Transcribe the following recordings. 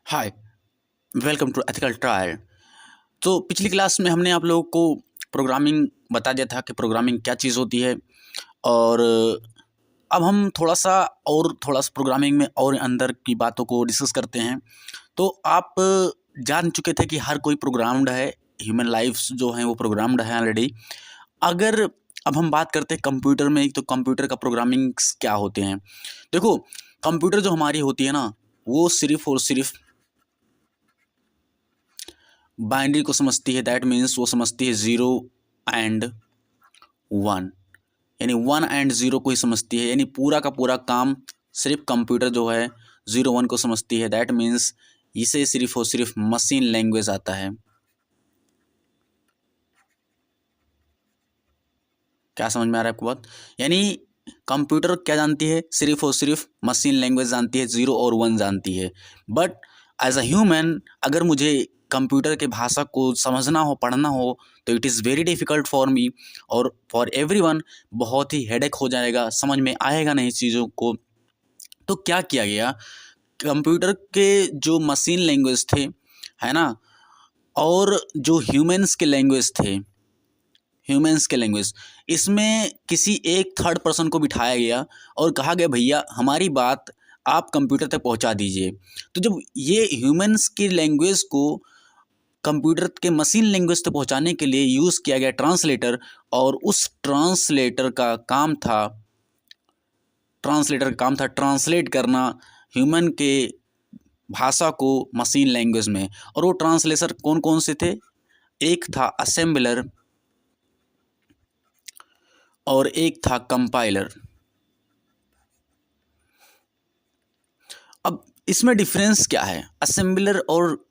Hi, welcome to ethical trial. तो पिछली class में हमने आप लोगों को प्रोग्रामिंग बता दिया था कि प्रोग्रामिंग क्या चीज़ होती है। और अब हम थोड़ा सा प्रोग्रामिंग में और अंदर की बातों को डिस्कस करते हैं। तो आप जान चुके थे कि हर कोई प्रोग्राम्ड है, ह्यूमन लाइफ्स जो हैं वो प्रोग्राम्ड है ऑलरेडी। अगर अब हम बात करते हैं कंप्यूटर में, तो कंप्यूटर का प्रोग्रामिंग्स क्या होते हैं। देखो, कंप्यूटर जो हमारी होती है ना, वो सिर्फ़ और सिर्फ बाइनरी को समझती है। दैट मीन्स वो समझती है ज़ीरो एंड वन, यानी वन एंड ज़ीरो को ही समझती है। यानी पूरा का पूरा काम सिर्फ कंप्यूटर जो है ज़ीरो वन को समझती है। दैट मीन्स इसे सिर्फ और सिर्फ मशीन लैंग्वेज आता है। क्या समझ में आ रहा है आपको बात? यानी कंप्यूटर क्या जानती है? सिर्फ और सिर्फ मशीन लैंग्वेज जानती है, ज़ीरो और वन जानती है। बट एज अ ह्यूमन, अगर मुझे कंप्यूटर के भाषा को समझना हो, पढ़ना हो, तो it is very difficult for me और फॉर एवरीवन। बहुत ही हेडेक हो जाएगा, समझ में आएगा नहीं इस चीज़ों को। तो क्या किया गया, कंप्यूटर के जो मशीन लैंग्वेज थे, है ना, और जो ह्यूमंस के लैंग्वेज, इसमें किसी एक थर्ड पर्सन को बिठाया गया और कहा गया भैया हमारी बात आप कंप्यूटर तक पहुंचा दीजिए। तो जब ये ह्यूमंस की लैंग्वेज को कंप्यूटर के मशीन लैंग्वेज तक पहुंचाने के लिए यूज़ किया गया ट्रांसलेटर, और उस ट्रांसलेटर का काम था ट्रांसलेट करना ह्यूमन के भाषा को मशीन लैंग्वेज में। और वो ट्रांसलेटर कौन कौन से थे? एक था असेंबलर और एक था कंपाइलर। अब इसमें डिफरेंस क्या है? असेंबलर और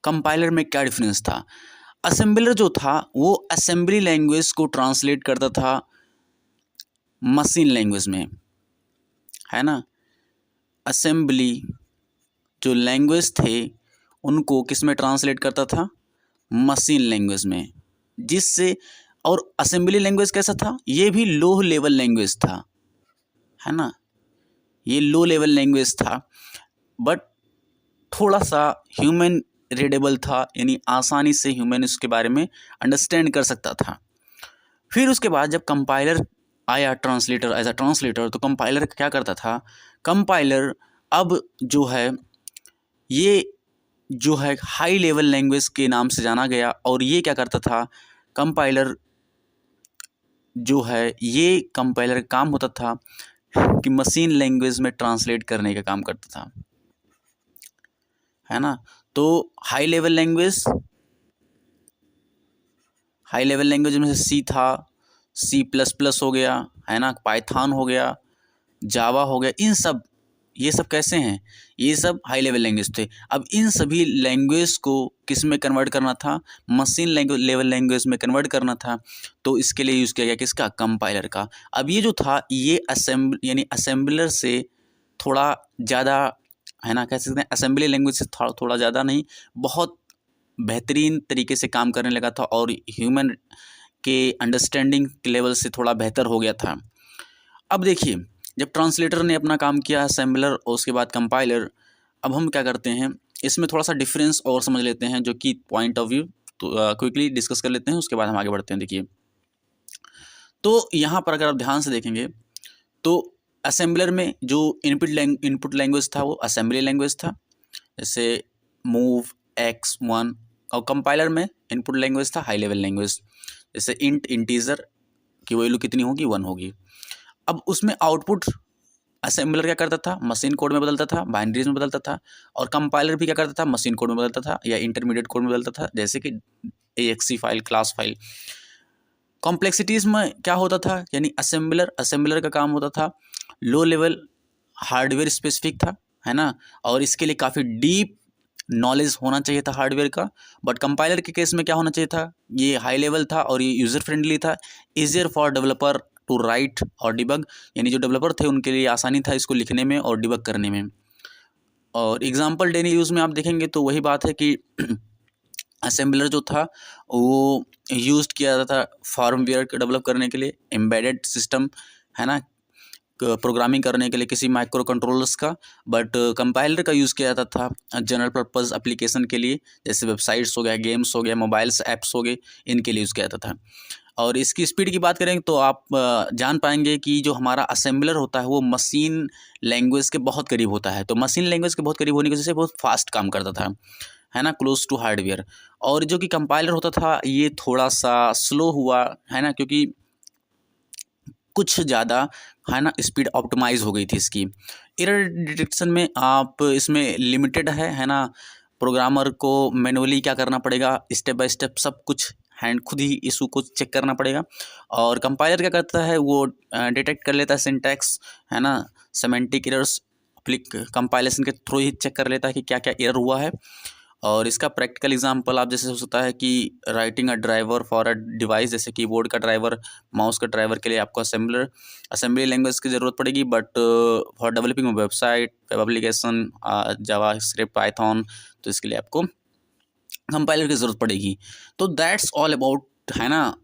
कंपाइलर में क्या डिफरेंस था? असेंबलर जो था वो असेंबली लैंग्वेज को ट्रांसलेट करता था मशीन लैंग्वेज में, है ना। असेंबली जो लैंग्वेज थे उनको किस में ट्रांसलेट करता था? मशीन लैंग्वेज में। जिससे, और असेंबली लैंग्वेज कैसा था? ये भी लो लेवल लैंग्वेज था, है ना। ये लो लेवल लैंग्वेज था, बट थोड़ा सा ह्यूमन रीडेबल था, यानी आसानी से ह्यूमन इसके बारे में अंडरस्टैंड कर सकता था। फिर उसके बाद जब कंपाइलर आया, ट्रांसलेटर एज अ ट्रांसलेटर, तो कंपाइलर क्या करता था? कंपाइलर अब जो है, ये जो है हाई लेवल लैंग्वेज के नाम से जाना गया। और ये क्या करता था? कंपाइलर जो है, ये कंपाइलर का काम होता था कि मशीन लैंग्वेज में ट्रांसलेट करने का काम करता था, है ना। तो हाई लेवल लैंग्वेज में से सी था, सी प्लस प्लस हो गया, है ना, पाइथन हो गया, जावा हो गया। ये सब कैसे हैं? ये सब हाई लेवल लैंग्वेज थे। अब इन सभी लैंग्वेज को किस में कन्वर्ट करना था? मशीन लेवल लैंग्वेज में कन्वर्ट करना था। तो इसके लिए यूज़ किया गया किसका? कंपाइलर का। अब ये जो था, ये यानी असेंबलर से थोड़ा ज़्यादा, है ना, कह सकते हैं असेंबली लैंग्वेज से थोड़ा थोड़ा ज़्यादा नहीं, बहुत बेहतरीन तरीके से काम करने लगा था और ह्यूमन के अंडरस्टैंडिंग लेवल से थोड़ा बेहतर हो गया था। अब देखिए, जब ट्रांसलेटर ने अपना काम किया, असेंबलर और उसके बाद कंपाइलर, अब हम क्या करते हैं, इसमें थोड़ा सा डिफरेंस और समझ लेते हैं, जो कि पॉइंट ऑफ व्यू तो क्विकली डिस्कस कर लेते हैं, उसके बाद हम आगे बढ़ते हैं। देखिए, तो यहाँ पर अगर आप ध्यान से देखेंगे, तो असेंबलर में जो इनपुट लैंग्वेज था वो असेंबली लैंग्वेज था, जैसे मूव एक्स वन। और कंपाइलर में इनपुट लैंग्वेज था हाई लेवल लैंग्वेज, जैसे इंटीजर की वैल्यू कितनी होगी? वन होगी। अब उसमें आउटपुट असेंबलर क्या करता था? मशीन कोड में बदलता था, बाइनरीज में बदलता था। और कंपाइलर भी क्या करता था? मशीन कोड में बदलता था या इंटरमीडिएट कोड में बदलता था, जैसे कि AXE file, class file. Complexities में क्या होता था? यानी असेंबलर का काम होता था लो लेवल, हार्डवेयर स्पेसिफिक था, है ना। और इसके लिए काफ़ी डीप नॉलेज होना चाहिए था हार्डवेयर का। बट कंपाइलर के केस में क्या होना चाहिए था? ये हाई लेवल था और ये यूज़र फ्रेंडली था, easier for developer to write और डिबग। यानी जो डेवलपर थे उनके लिए आसानी था इसको लिखने में और डिबग करने में। और एग्जांपल डेली यूज़ में आप देखेंगे तो वही बात है कि असेंबलर जो था वो यूज़ किया जाता था फार्मवेयर को डेवलप करने के लिए, एम्बेडेड सिस्टम, है ना, प्रोग्रामिंग करने के लिए किसी माइक्रो कंट्रोलर्स का, बट कंपाइलर का यूज़ किया जाता था जनरल पर्पज़ एप्लीकेशन के लिए, जैसे वेबसाइट्स हो गया, गेम्स हो गया, मोबाइल्स ऐप्स हो गए, इनके लिए यूज़ किया जाता था। और इसकी स्पीड की बात करें तो आप जान पाएंगे कि जो हमारा असेंबलर होता है वो मशीन लैंग्वेज के बहुत करीब होता है। तो मशीन लैंग्वेज के बहुत करीब होने की वजह से बहुत फास्ट काम करता था, है ना, क्लोज टू हार्डवेयर। और जो कि कंपाइलर होता था ये थोड़ा सा स्लो हुआ, है ना, क्योंकि कुछ ज़्यादा, है ना, स्पीड ऑप्टिमाइज़ हो गई थी इसकी। एरर डिटेक्शन में आप इसमें लिमिटेड है ना, प्रोग्रामर को मैनुअली क्या करना पड़ेगा, स्टेप बाय स्टेप सब कुछ हैंड खुद ही इशू को चेक करना पड़ेगा। और कंपाइलर क्या करता है, वो डिटेक्ट कर लेता है सिंटैक्स, है ना, सेमेंटिक एरर्स कंपाइलेशन के थ्रू ही चेक कर लेता है कि क्या क्या एरर हुआ है। और इसका प्रैक्टिकल एग्जांपल आप जैसे हो सकता है कि writing a driver for a device, जैसे कीबोर्ड का ड्राइवर, माउस का ड्राइवर के लिए आपको असेंबली लैंग्वेज की ज़रूरत पड़ेगी, but for developing website, web application, Java script, Python, तो इसके लिए आपको कंपाइलर की ज़रूरत पड़ेगी। तो दैट्स ऑल अबाउट, है ना,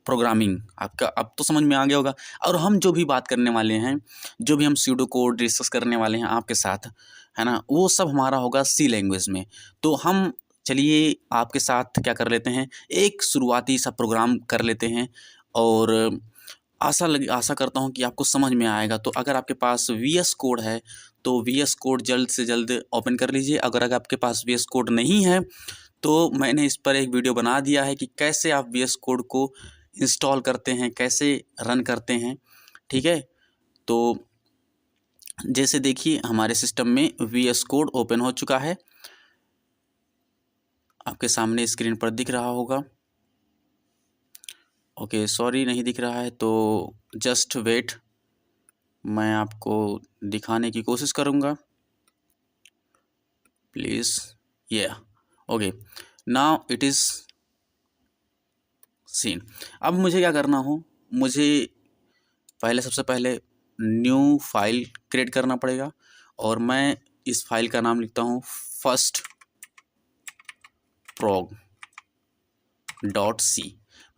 प्रोग्रामिंग। आपका अब तो समझ में आ गया होगा। और हम जो भी बात करने वाले हैं, जो भी हम स्यूडो कोड डिस्कस करने वाले हैं आपके साथ, है ना, वो सब हमारा होगा सी लैंग्वेज में। तो हम चलिए आपके साथ क्या कर लेते हैं, एक शुरुआती सा प्रोग्राम कर लेते हैं। और आशा करता हूँ कि आपको समझ में आएगा। तो अगर आपके पास वी एस कोड है तो वी एस कोड जल्द से जल्द ओपन कर लीजिए। अगर आपके पास वी एस कोड नहीं है तो मैंने इस पर एक वीडियो बना दिया है कि कैसे आप वी एस कोड को इंस्टॉल करते हैं, कैसे रन करते हैं, ठीक है। तो जैसे देखिए हमारे सिस्टम में वी एस कोड ओपन हो चुका है, आपके सामने स्क्रीन पर दिख रहा होगा। ओके, सॉरी नहीं दिख रहा है तो जस्ट वेट, मैं आपको दिखाने की कोशिश करूँगा, please. Okay, now it is scene. अब मुझे क्या करना हो, मुझे सबसे पहले न्यू फाइल क्रिएट करना पड़ेगा। और मैं इस फाइल का नाम लिखता हूँ फर्स्ट प्रोग डॉट सी।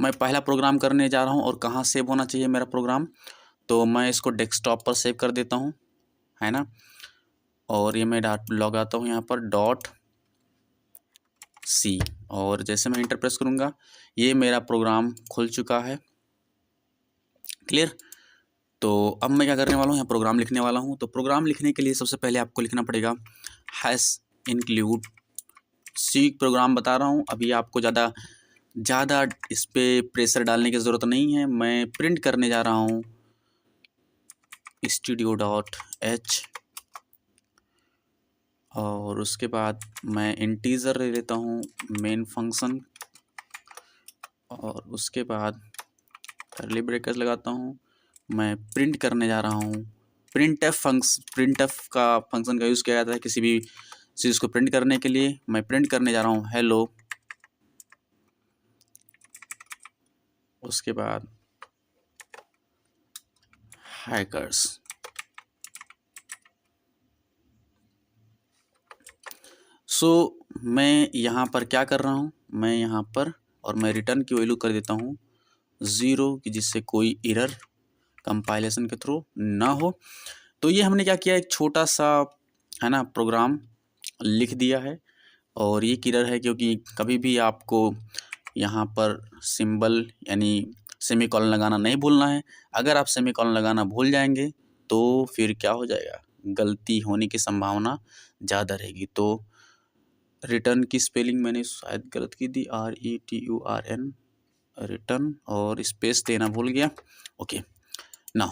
मैं पहला प्रोग्राम करने जा रहा हूँ। और कहाँ सेव होना चाहिए मेरा प्रोग्राम, तो मैं इसको डेस्कटॉप पर सेव कर देता हूँ, है ना। और ये मैं लॉग आता हूँ यहाँ पर डॉट सी, और जैसे मैं इंटर प्रेस करूँगा ये मेरा प्रोग्राम खुल चुका है। क्लियर। तो अब मैं क्या करने वाला हूँ, यहाँ प्रोग्राम लिखने वाला हूँ। तो प्रोग्राम लिखने के लिए सबसे पहले आपको लिखना पड़ेगा हैश इंक्लूड सी। प्रोग्राम बता रहा हूँ, अभी आपको ज़्यादा इस पर प्रेशर डालने की ज़रूरत नहीं है। मैं प्रिंट करने जा रहा हूँ studio.h, और उसके बाद मैं इंटीजर ले लेता हूँ मेन फंक्शन, और उसके बाद कर्ली ब्रेकर्स लगाता हूँ। मैं प्रिंट करने जा रहा हूँ प्रिंटफ का फंक्शन का यूज़ किया जाता है किसी भी चीज़ को प्रिंट करने के लिए। मैं प्रिंट करने जा रहा हूँ हेलो, उसके बाद हैकर्स। मैं यहाँ पर क्या कर रहा हूँ, मैं यहाँ पर और मैं रिटर्न की वैल्यू कर देता हूँ 0 कि जिससे कोई एरर कंपाइलेशन के थ्रू ना हो। तो ये हमने क्या किया, एक छोटा सा, है ना, प्रोग्राम लिख दिया है। और ये क्लियर है क्योंकि कभी भी आपको यहाँ पर सिंबल यानी सेमीकोलन लगाना नहीं भूलना है। अगर आप सेमीकोलन लगाना भूल जाएंगे तो फिर क्या हो जाएगा, गलती होने की संभावना ज़्यादा रहेगी। तो रिटर्न की स्पेलिंग मैंने शायद गलत की दी, RETURN, रिटर्न, और स्पेस देना भूल गया। ओके ना,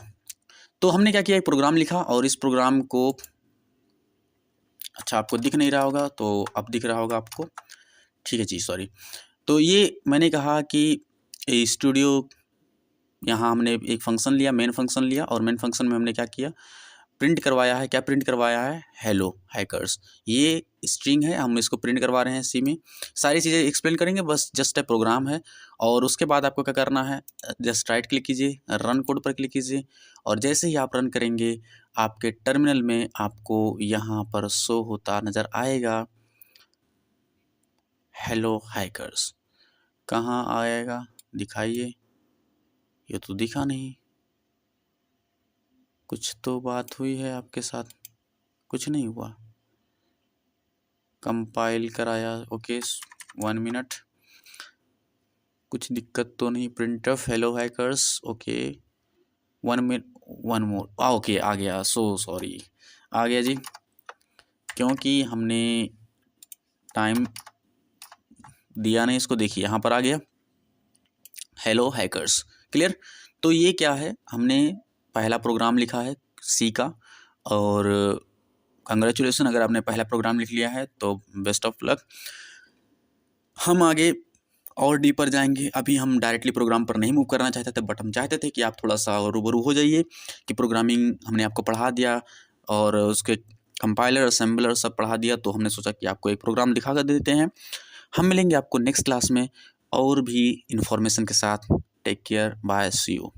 तो हमने क्या किया, एक प्रोग्राम लिखा। और इस प्रोग्राम को, अच्छा आपको दिख नहीं रहा होगा तो अब दिख रहा होगा आपको, ठीक है जी, सॉरी। तो ये मैंने कहा कि स्टूडियो, यहाँ हमने एक फंक्शन लिया, मेन फंक्शन लिया, और मेन फंक्शन में हमने क्या किया, प्रिंट करवाया है। क्या प्रिंट करवाया है, हेलो हैकर्स। ये स्ट्रिंग है, हम इसको प्रिंट करवा रहे हैं सी में। सारी चीज़ें एक्सप्लेन करेंगे, बस जस्ट ए प्रोग्राम है। और उसके बाद आपको क्या करना है, जस्ट राइट क्लिक कीजिए, रन कोड पर क्लिक कीजिए। और जैसे ही आप रन करेंगे आपके टर्मिनल में आपको यहाँ पर शो होता नज़र आएगा हेलो हैकर्स। कहाँ आएगा, दिखाइए, ये तो दिखा नहीं। कुछ तो बात हुई है आपके साथ, कुछ नहीं हुआ। कंपाइल कराया, ओके 1 मिनट, कुछ दिक्कत तो नहीं। Printf hello hackers, okay 1 minute, 1 मोर, ओके आ गया, सो सॉरी, आ गया जी, क्योंकि हमने टाइम दिया नहीं इसको। देखिए यहाँ पर आ गया हेलो हैकर्स, क्लियर। तो ये क्या है, हमने पहला प्रोग्राम लिखा है सी का, और कंग्रेचुलेसन अगर आपने पहला प्रोग्राम लिख लिया है तो बेस्ट ऑफ लक। हम आगे और डीपर जाएंगे। अभी हम डायरेक्टली प्रोग्राम पर नहीं मूव करना चाहते थे, बट हम चाहते थे कि आप थोड़ा सा रूबरू हो जाइए कि प्रोग्रामिंग हमने आपको पढ़ा दिया और उसके कंपाइलर असेंबलर सब पढ़ा दिया, तो हमने सोचा कि आपको एक प्रोग्राम दिखा कर देते हैं। हम मिलेंगे आपको नेक्स्ट क्लास में और भी इंफॉर्मेशन के साथ। Take care, bye, see you.